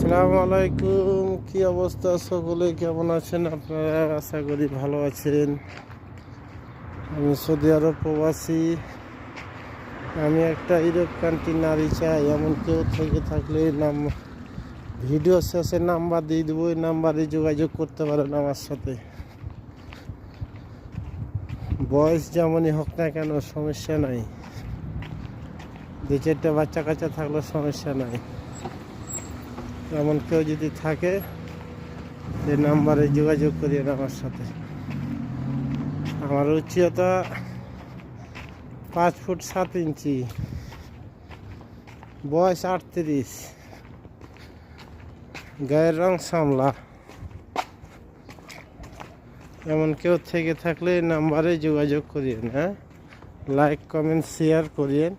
আসসালামু আলাইকুম। কি অবস্থা? সকলে কেমন আছেন আপনারা? আশা করি ভালো আছেন। আমি সৌদি আরব প্রবাসী। আমি একটা ইউরোপ কান্ট্রি নারী চাই, এমন কেউ থেকে থাকলে ভিডিও শেষে নাম্বার দিয়ে দেবো, ওই নাম্বারে যোগাযোগ করতে পারেন আমার সাথে। বয়স যেমনই হোক না কেন, সমস্যা নাই। 2-4টা বাচ্চা কাচ্চা থাকলেও সমস্যা নাই। এমন কেউ যদি থাকে, এই নাম্বারে যোগাযোগ করিয়েন আমার সাথে। আমার উচ্চতা 5 ফুট 7 ইঞ্চি, বয়স 38, গায়ের রং শ্যামলা। এমন কেউ থেকে থাকলে এই নাম্বারে যোগাযোগ করিয়েন। লাইক কমেন্ট শেয়ার করিয়েন।